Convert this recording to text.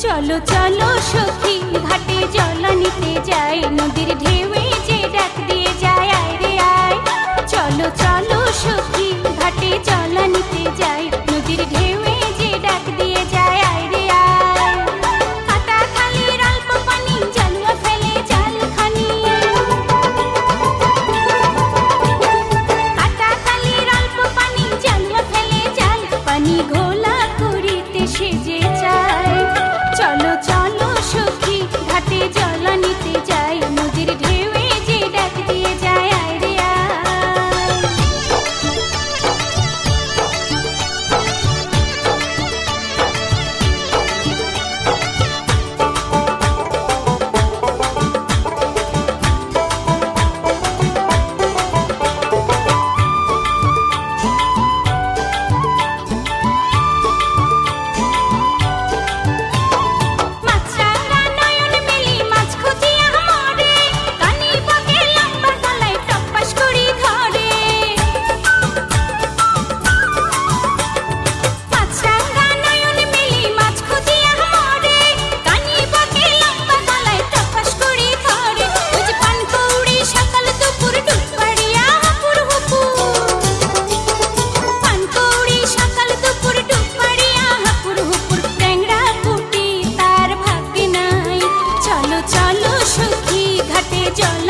চলো চলো সখী ঘাটে জল নিতে যাই, নদীর ঢেউয়ে যে ডাক দিয়ে যায় আয় রে আয়। চলো চলো সখী ঘাটে জল নিতে যাই, নদীর ঢেউয়ে যে ডাক দিয়ে যায় আয় রে আয়। কাটা খালির অল্প পানি জালুয়া ফেলে জালখানি, কাটা খালির অল্প পানি জালুয়া ফেলে জাল, পানি ঘোলা করিতে সেজে চায়। চলো চলো সখী ঘাটে জল নিতে যাই, নদীর ঢেউয়ে যে ডাক দিয়ে যায় আয় রে আয়। চলো সখী ঘাটে জল